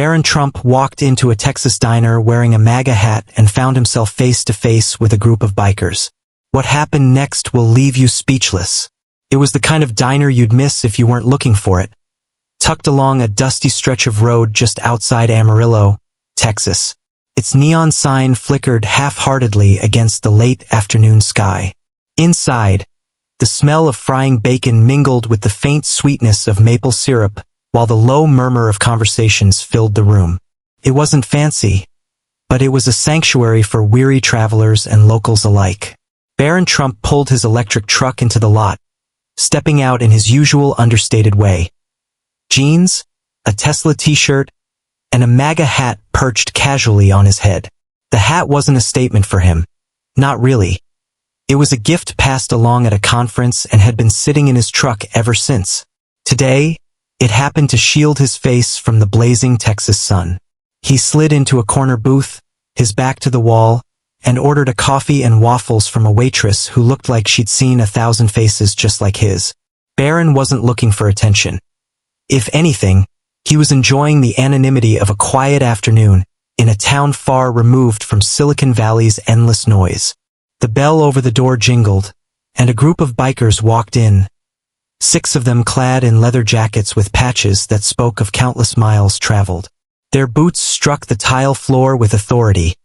Barron Trump walked into a Texas diner wearing a MAGA hat and found himself face to face with a group of bikers. What happened next will leave you speechless. It was the kind of diner you'd miss if you weren't looking for it. Tucked along a dusty stretch of road just outside Amarillo, Texas. Its neon sign flickered half-heartedly against the late afternoon sky. Inside, the smell of frying bacon mingled with the faint sweetness of maple syrup, while the low murmur of conversations filled the room. It wasn't fancy, but it was a sanctuary for weary travelers and locals alike. Barron Trump pulled his electric truck into the lot, stepping out in his usual understated way. Jeans, a Tesla t-shirt, and a MAGA hat perched casually on his head. The hat wasn't a statement for him. Not really. It was a gift passed along at a conference and had been sitting in his truck ever since. Today, it happened to shield his face from the blazing Texas sun. He slid into a corner booth, his back to the wall, and ordered a coffee and waffles from a waitress who looked like she'd seen 1,000 faces just like his. Barron wasn't looking for attention. If anything, he was enjoying the anonymity of a quiet afternoon in a town far removed from Silicon Valley's endless noise. The bell over the door jingled, and a group of bikers walked in, 6 of them clad in leather jackets with patches that spoke of countless miles traveled. Their boots struck the tile floor with authority,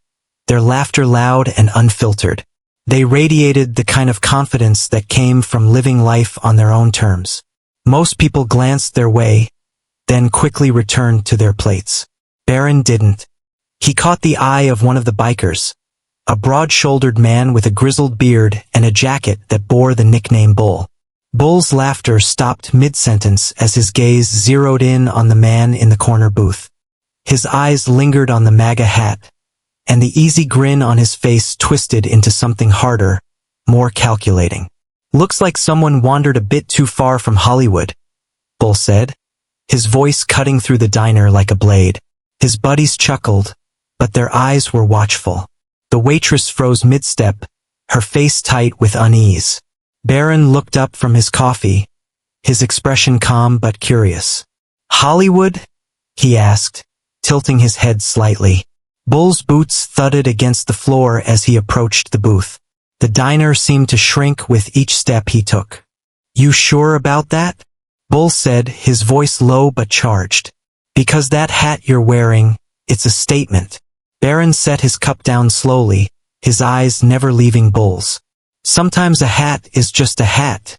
their laughter loud and unfiltered. They radiated the kind of confidence that came from living life on their own terms. Most people glanced their way, then quickly returned to their plates. Barron didn't. He caught the eye of one of the bikers, a broad-shouldered man with a grizzled beard and a jacket that bore the nickname Bull. Bull's laughter stopped mid-sentence as his gaze zeroed in on the man in the corner booth. His eyes lingered on the MAGA hat, and the easy grin on his face twisted into something harder, more calculating. "Looks like someone wandered a bit too far from Hollywood," Bull said, his voice cutting through the diner like a blade. His buddies chuckled, but their eyes were watchful. The waitress froze mid-step, her face tight with unease. Barron looked up from his coffee, his expression calm but curious. "Hollywood?" he asked, tilting his head slightly. Bull's boots thudded against the floor as he approached the booth. The diner seemed to shrink with each step he took. "You sure about that?" Bull said, his voice low but charged. "Because that hat you're wearing, it's a statement." Barron set his cup down slowly, his eyes never leaving Bull's. "Sometimes a hat is just a hat,"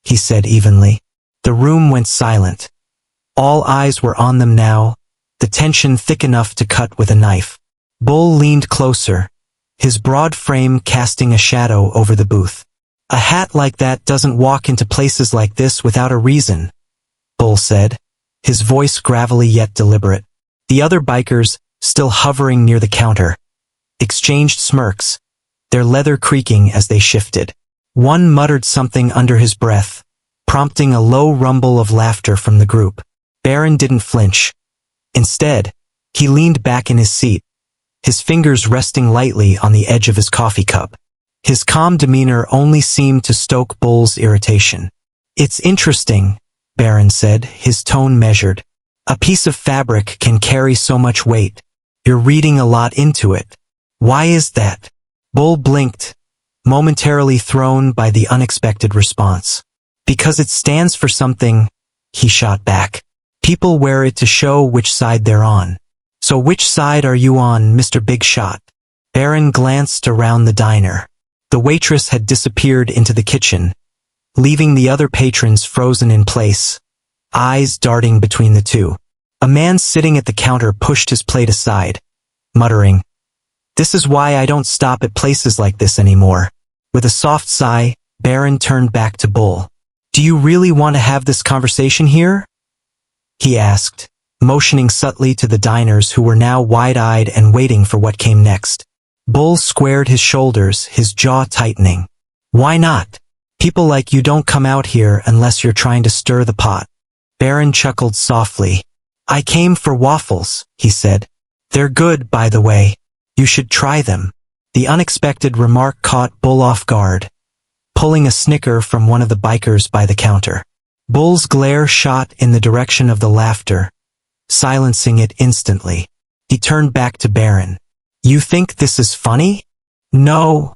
he said evenly. The room went silent. All eyes were on them now, the tension thick enough to cut with a knife. Bull leaned closer, his broad frame casting a shadow over the booth. "A hat like that doesn't walk into places like this without a reason," Bull said, his voice gravelly yet deliberate. The other bikers, still hovering near the counter, exchanged smirks, their leather creaking as they shifted. One muttered something under his breath, prompting a low rumble of laughter from the group. Barron didn't flinch. Instead, he leaned back in his seat, his fingers resting lightly on the edge of his coffee cup. His calm demeanor only seemed to stoke Bull's irritation. "It's interesting," Barron said, his tone measured. "A piece of fabric can carry so much weight. You're reading a lot into it. Why is that?" Bull blinked, momentarily thrown by the unexpected response. "Because it stands for something," he shot back. "People wear it to show which side they're on. So which side are you on, Mr. Big Shot?" Barron glanced around the diner. The waitress had disappeared into the kitchen, leaving the other patrons frozen in place, eyes darting between the two. A man sitting at the counter pushed his plate aside, muttering, "This is why I don't stop at places like this anymore." With a soft sigh, Barron turned back to Bull. "Do you really want to have this conversation here?" he asked, motioning subtly to the diners who were now wide-eyed and waiting for what came next. Bull squared his shoulders, his jaw tightening. "Why not? People like you don't come out here unless you're trying to stir the pot." Barron chuckled softly. "I came for waffles," he said. "They're good, by the way. You should try them." The unexpected remark caught Bull off guard, pulling a snicker from one of the bikers by the counter. Bull's glare shot in the direction of the laughter, silencing it instantly. He turned back to Barron. "You think this is funny?" "No,"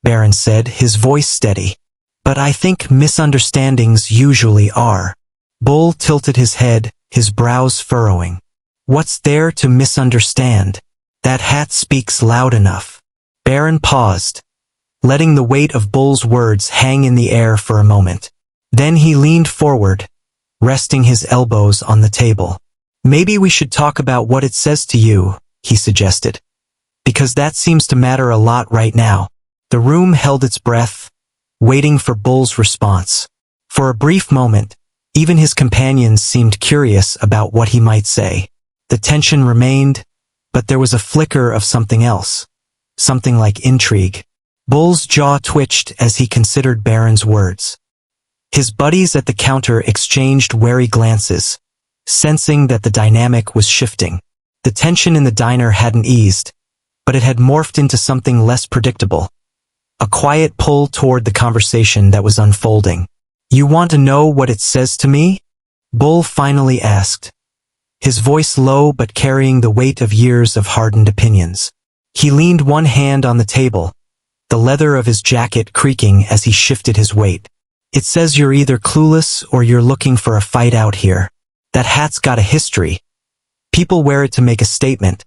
Barron said, his voice steady. "But I think misunderstandings usually are." Bull tilted his head, his brows furrowing. "What's there to misunderstand? That hat speaks loud enough." Barron paused, letting the weight of Bull's words hang in the air for a moment. Then he leaned forward, resting his elbows on the table. "Maybe we should talk about what it says to you," he suggested. "Because that seems to matter a lot right now." The room held its breath, waiting for Bull's response. For a brief moment, even his companions seemed curious about what he might say. The tension remained, but there was a flicker of something else. Something like intrigue. Bull's jaw twitched as he considered Barron's words. His buddies at the counter exchanged wary glances, sensing that the dynamic was shifting. The tension in the diner hadn't eased, but it had morphed into something less predictable. A quiet pull toward the conversation that was unfolding. "You want to know what it says to me?" Bull finally asked, his voice low but carrying the weight of years of hardened opinions. He leaned one hand on the table, the leather of his jacket creaking as he shifted his weight. "It says you're either clueless or you're looking for a fight out here. That hat's got a history. People wear it to make a statement,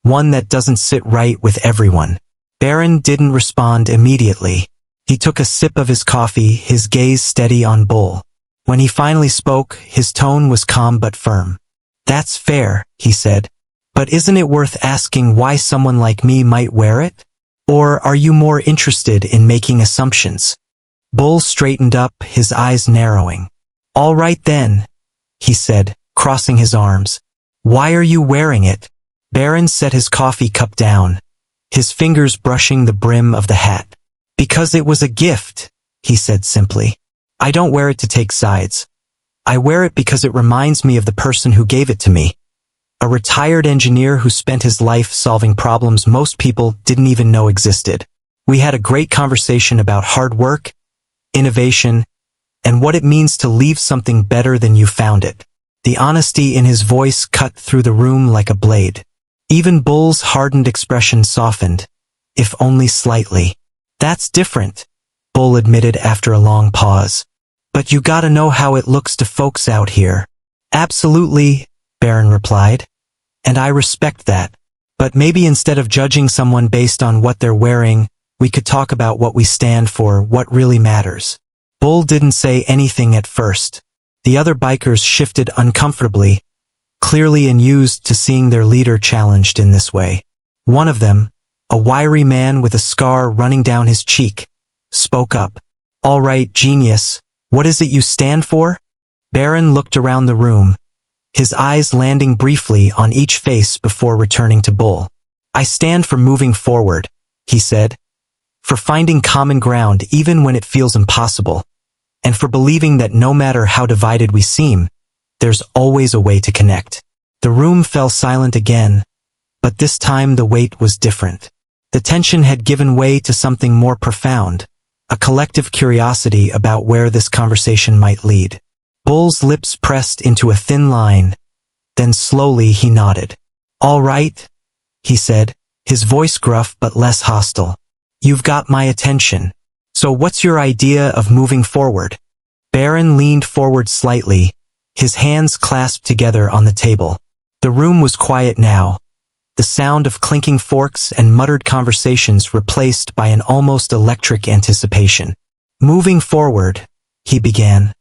one that doesn't sit right with everyone." Barron didn't respond immediately. He took a sip of his coffee, his gaze steady on Bull. When he finally spoke, his tone was calm but firm. "That's fair," he said. "But isn't it worth asking why someone like me might wear it? Or are you more interested in making assumptions?" Bull straightened up, his eyes narrowing. "All right then," he said, crossing his arms. "Why are you wearing it?" Barron set his coffee cup down, his fingers brushing the brim of the hat. "Because it was a gift," he said simply. "I don't wear it to take sides. I wear it because it reminds me of the person who gave it to me. A retired engineer who spent his life solving problems most people didn't even know existed. We had a great conversation about hard work, innovation, and what it means to leave something better than you found it." The honesty in his voice cut through the room like a blade. Even Bull's hardened expression softened, if only slightly. "That's different," Bull admitted after a long pause. "But you gotta know how it looks to folks out here." "Absolutely," Barron replied. "And I respect that. But maybe instead of judging someone based on what they're wearing, we could talk about what we stand for, what really matters." Bull didn't say anything at first. The other bikers shifted uncomfortably, clearly unused to seeing their leader challenged in this way. One of them, a wiry man with a scar running down his cheek, spoke up. "All right, genius, what is it you stand for?" Barron looked around the room, his eyes landing briefly on each face before returning to Bull. "I stand for moving forward," he said. "For finding common ground even when it feels impossible. And for believing that no matter how divided we seem, there's always a way to connect." The room fell silent again, but this time the weight was different. The tension had given way to something more profound, a collective curiosity about where this conversation might lead. Bull's lips pressed into a thin line, then slowly he nodded. "All right," he said, his voice gruff but less hostile. "You've got my attention. So what's your idea of moving forward?" Barron leaned forward slightly, his hands clasped together on the table. The room was quiet now, the sound of clinking forks and muttered conversations replaced by an almost electric anticipation. "Moving forward," he began,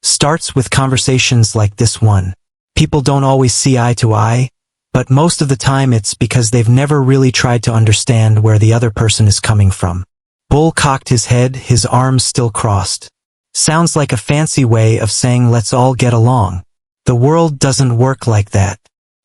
"starts with conversations like this one. People don't always see eye to eye, but most of the time it's because they've never really tried to understand where the other person is coming from." Bull cocked his head, his arms still crossed. "Sounds like a fancy way of saying let's all get along." "The world doesn't work like that."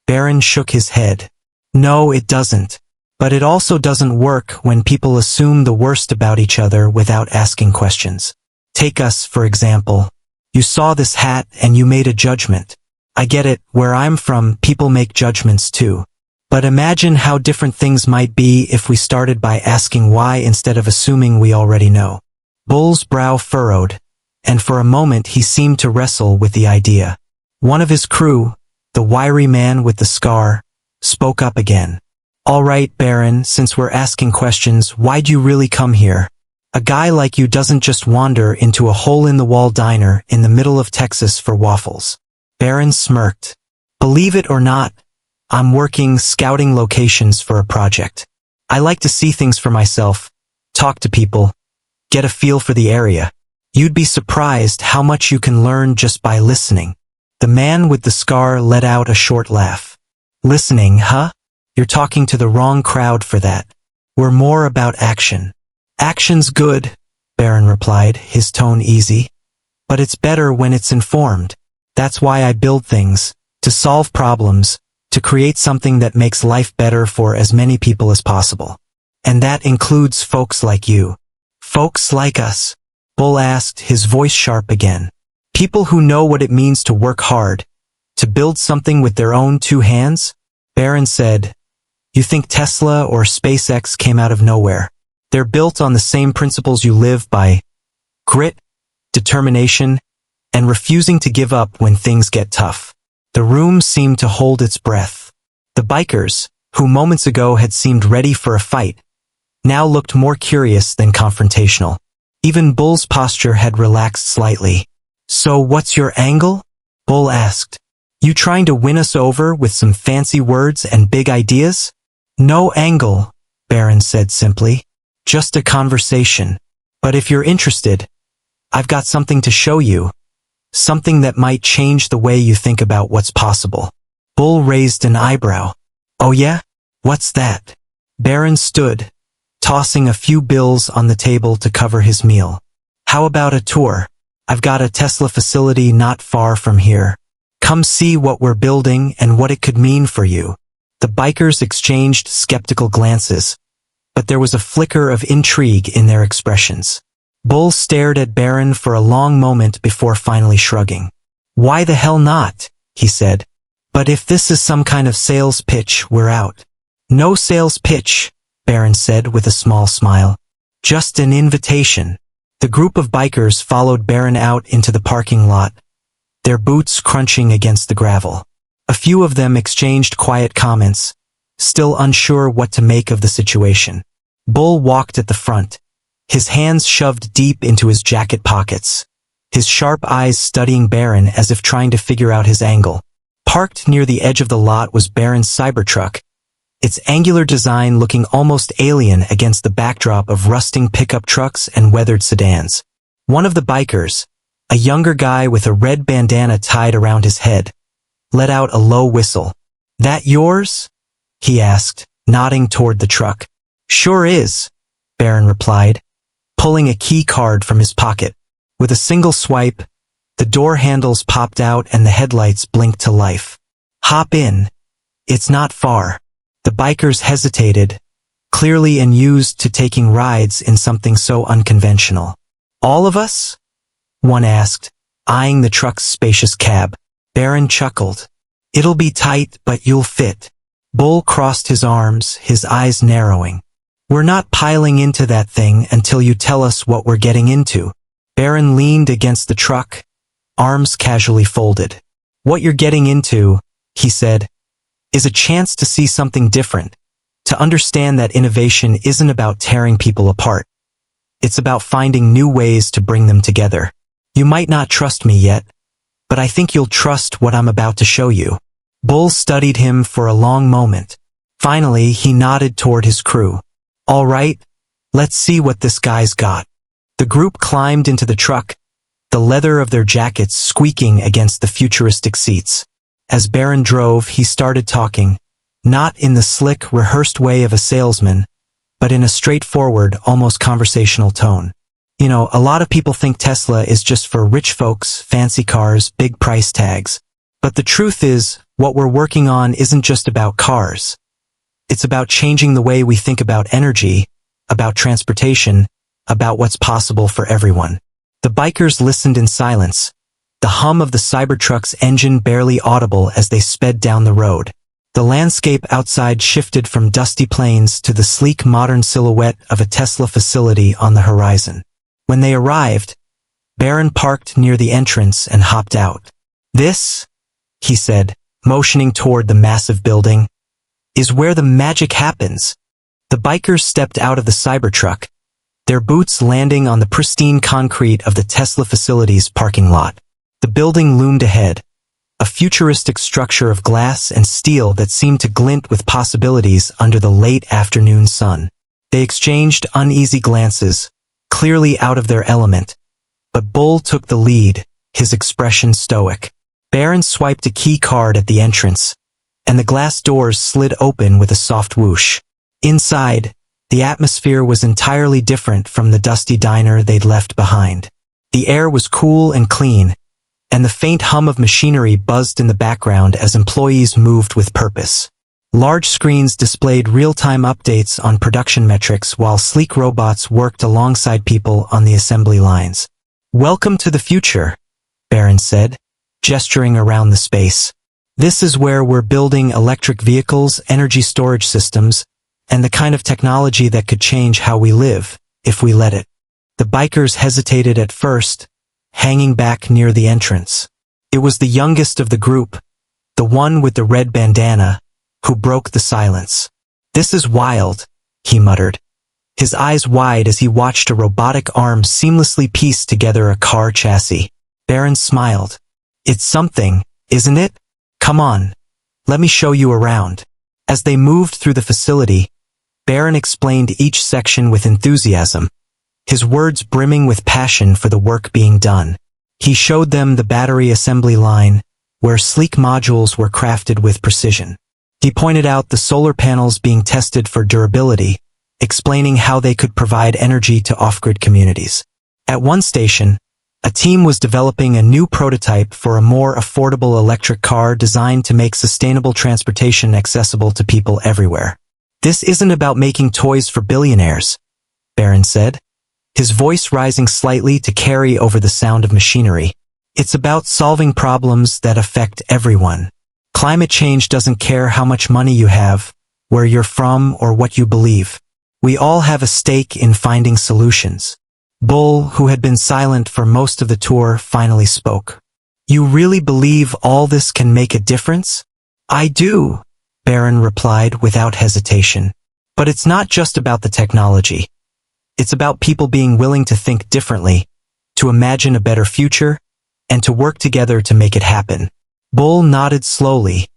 Barron shook his head. "No, it doesn't. But it also doesn't work when people assume the worst about each other without asking questions. Take us, for example. You saw this hat and you made a judgment. I get it, where I'm from, people make judgments too. But imagine how different things might be if we started by asking why instead of assuming we already know." Bull's brow furrowed, and for a moment he seemed to wrestle with the idea. One of his crew, The wiry man with the scar spoke up again. "All right, Baron, since we're asking questions, why'd you really come here? A guy like you doesn't just wander into a hole-in-the-wall diner in the middle of Texas for waffles." Baron smirked. "Believe it or not, I'm working scouting locations for a project. I like to see things for myself, talk to people, get a feel for the area. You'd be surprised how much you can learn just by listening." The man with the scar let out a short laugh. "Listening, huh? You're talking to the wrong crowd for that. We're more about action." "Action's good," Baron replied, his tone easy. "But it's better when it's informed. That's why I build things, to solve problems, to create something that makes life better for as many people as possible. And that includes folks like you." "Folks like us?" Bull asked, his voice sharp again. "People who know what it means to work hard, to build something with their own two hands?" Baron said, "You think Tesla or SpaceX came out of nowhere? They're built on the same principles you live by: grit, determination, and refusing to give up when things get tough." The room seemed to hold its breath. The bikers, who moments ago had seemed ready for a fight, now looked more curious than confrontational. Even Bull's posture had relaxed slightly. "So what's your angle?" Bull asked. "You trying to win us over with some fancy words and big ideas?" "No angle," Baron said simply. "Just a conversation. But if you're interested, I've got something to show you. Something that might change the way you think about what's possible." Bull raised an eyebrow. "Oh yeah? What's that?" Baron stood, tossing a few bills on the table to cover his meal. "How about a tour? I've got a Tesla facility not far from here. Come see what we're building and what it could mean for you." The bikers exchanged skeptical glances, but there was a flicker of intrigue in their expressions. Bull stared at Baron for a long moment before finally shrugging. "Why the hell not?" he said. "But if this is some kind of sales pitch, we're out." "No sales pitch," Baron said with a small smile. "Just an invitation." The group of bikers followed Baron out into the parking lot, their boots crunching against the gravel. A few of them exchanged quiet comments, still unsure what to make of the situation. Bull walked at the front, his hands shoved deep into his jacket pockets, his sharp eyes studying Baron as if trying to figure out his angle. Parked near the edge of the lot was Baron's Cybertruck, its angular design looking almost alien against the backdrop of rusting pickup trucks and weathered sedans. One of the bikers, a younger guy with a red bandana tied around his head, let out a low whistle. "That yours?" he asked, nodding toward the truck. "Sure is," Baron replied, pulling a key card from his pocket. With a single swipe, the door handles popped out and the headlights blinked to life. "Hop in. It's not far." The bikers hesitated, clearly unused to taking rides in something so unconventional. "All of us?" one asked, eyeing the truck's spacious cab. Baron chuckled. "It'll be tight, but you'll fit." Bull crossed his arms, his eyes narrowing. "We're not piling into that thing until you tell us what we're getting into." Baron leaned against the truck, arms casually folded. "What you're getting into," he said, "is a chance to see something different, to understand that innovation isn't about tearing people apart. It's about finding new ways to bring them together. You might not trust me yet, but I think you'll trust what I'm about to show you." Bull studied him for a long moment. Finally, he nodded toward his crew. "All right, let's see what this guy's got." The group climbed into the truck, the leather of their jackets squeaking against the futuristic seats. As Baron drove, he started talking, not in the slick, rehearsed way of a salesman, but in a straightforward, almost conversational tone. "You know, a lot of people think Tesla is just for rich folks, fancy cars, big price tags. But the truth is, what we're working on isn't just about cars. It's about changing the way we think about energy, about transportation, about what's possible for everyone." The bikers listened in silence, the hum of the Cybertruck's engine barely audible as they sped down the road. The landscape outside shifted from dusty plains to the sleek modern silhouette of a Tesla facility on the horizon. When they arrived, Baron parked near the entrance and hopped out. "This," he said, motioning toward the massive building, is where the magic happens. The bikers stepped out of the Cybertruck, their boots landing on the pristine concrete of the Tesla facility's parking lot. The building loomed ahead, a futuristic structure of glass and steel that seemed to glint with possibilities under the late afternoon sun. They exchanged uneasy glances, clearly out of their element, but Bull took the lead, his expression stoic. Barron swiped a key card at the entrance, and the glass doors slid open with a soft whoosh. Inside, the atmosphere was entirely different from the dusty diner they'd left behind. The air was cool and clean, and the faint hum of machinery buzzed in the background as employees moved with purpose. Large screens displayed real-time updates on production metrics while sleek robots worked alongside people on the assembly lines. "Welcome to the future," Barron said, gesturing around the space. "This is where we're building electric vehicles, energy storage systems, and the kind of technology that could change how we live, if we let it." The bikers hesitated at first, hanging back near the entrance. It was the youngest of the group, the one with the red bandana, who broke the silence. "This is wild," he muttered, his eyes wide as he watched a robotic arm seamlessly piece together a car chassis. Barron smiled. "It's something, isn't it? Come on, let me show you around." As they moved through the facility, Barron explained each section with enthusiasm, his words brimming with passion for the work being done. He showed them the battery assembly line, where sleek modules were crafted with precision. He pointed out the solar panels being tested for durability, explaining how they could provide energy to off-grid communities. At one station, a team was developing a new prototype for a more affordable electric car designed to make sustainable transportation accessible to people everywhere. "This isn't about making toys for billionaires," Barron said, his voice rising slightly to carry over the sound of machinery. "It's about solving problems that affect everyone. Climate change doesn't care how much money you have, where you're from, or what you believe. We all have a stake in finding solutions." Bull, who had been silent for most of the tour, finally spoke. "You really believe all this can make a difference?" "I do," Barron replied without hesitation. "But it's not just about the technology. It's about people being willing to think differently, to imagine a better future, and to work together to make it happen." Bull nodded slowly,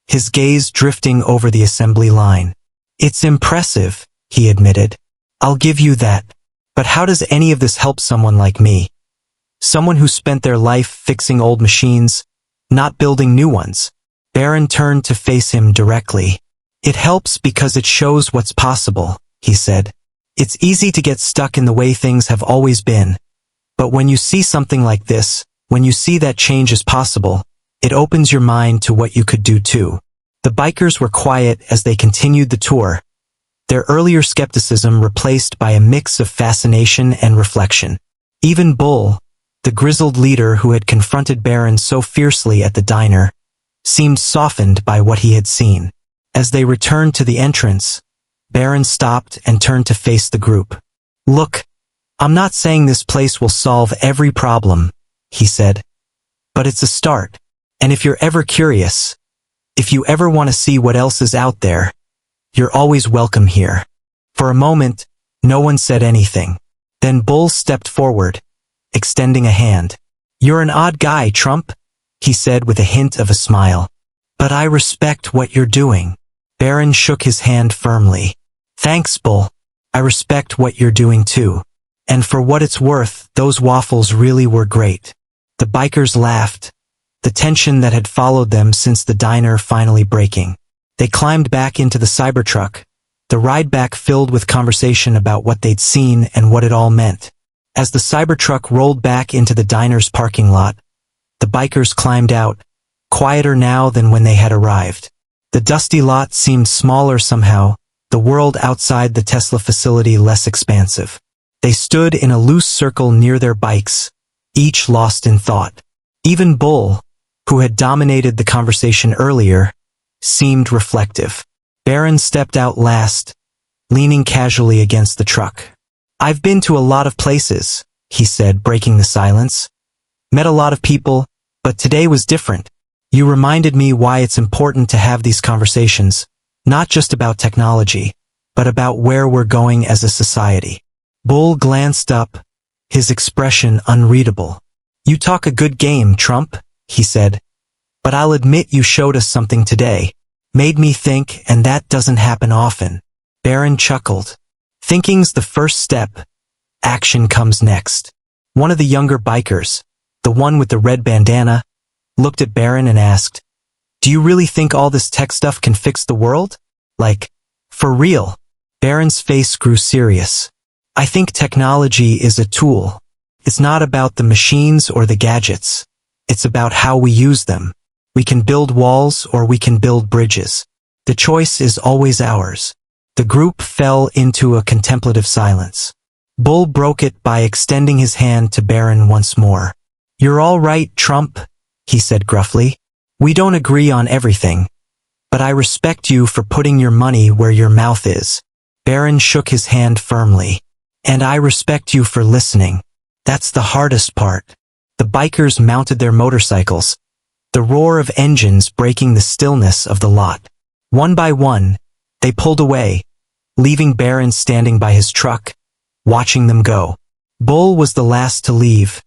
his gaze drifting over the assembly line. "It's impressive," he admitted. "I'll give you that. But how does any of this help someone like me? Someone who spent their life fixing old machines, not building new ones?" Barron turned to face him directly. "It helps because it shows what's possible," he said. "It's easy to get stuck in the way things have always been. But when you see something like this, when you see that change is possible, it opens your mind to what you could do too." The bikers were quiet as they continued the tour, their earlier skepticism replaced by a mix of fascination and reflection. Even Bull, the grizzled leader who had confronted Barron so fiercely at the diner, seemed softened by what he had seen. As they returned to the entrance, Barron stopped and turned to face the group. "Look, I'm not saying this place will solve every problem," he said, "but it's a start. And if you're ever curious, if you ever want to see what else is out there, you're always welcome here." For a moment, no one said anything. Then Bull stepped forward, extending a hand. "You're an odd guy, Trump," he said with a hint of a smile. "But I respect what you're doing." Barron shook his hand firmly. "Thanks, Bull. I respect what you're doing too. And for what it's worth, those waffles really were great." The bikers laughed, the tension that had followed them since the diner finally breaking. They climbed back into the Cybertruck, the ride back filled with conversation about what they'd seen and what it all meant. As the Cybertruck rolled back into the diner's parking lot, the bikers climbed out, quieter now than when they had arrived. The dusty lot seemed smaller somehow, the world outside the Tesla facility less expansive. They stood in a loose circle near their bikes, each lost in thought. Even Bull, who had dominated the conversation earlier, seemed reflective. Barron stepped out last, leaning casually against the truck. "I've been to a lot of places," he said, breaking the silence. "Met a lot of people, but today was different. You reminded me why it's important to have these conversations, not just about technology, but about where we're going as a society. Bull glanced up, his expression unreadable. You talk a good game, Trump, he said. But I'll admit you showed us something today. Made me think, and that doesn't happen often. Barron chuckled. Thinking's the first step. Action comes next. One of the younger bikers, the one with the red bandana, looked at Barron and asked, Do you really think all this tech stuff can fix the world? Like, for real? Barron's face grew serious. I think technology is a tool. It's not about the machines or the gadgets. It's about how we use them. We can build walls or we can build bridges. The choice is always ours. The group fell into a contemplative silence. Bull broke it by extending his hand to Barron once more. You're all right, Trump, he said gruffly. We don't agree on everything, but I respect you for putting your money where your mouth is. Barron shook his hand firmly. And I respect you for listening. That's the hardest part. The bikers mounted their motorcycles, the roar of engines breaking the stillness of the lot. One by one, they pulled away, leaving Barron standing by his truck, watching them go. Bull was the last to leave,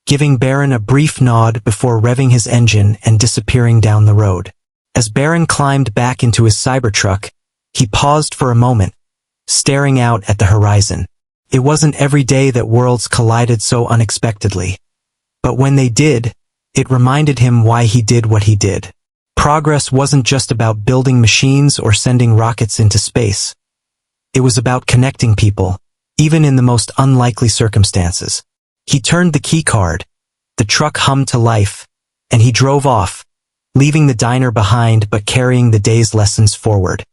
giving Barron a brief nod before revving his engine and disappearing down the road. As Barron climbed back into his Cybertruck, he paused for a moment, staring out at the horizon. It wasn't every day that worlds collided so unexpectedly. But when they did, it reminded him why he did what he did. Progress wasn't just about building machines or sending rockets into space. It was about connecting people, even in the most unlikely circumstances. He turned the key card, the truck hummed to life, and he drove off, leaving the diner behind but carrying the day's lessons forward.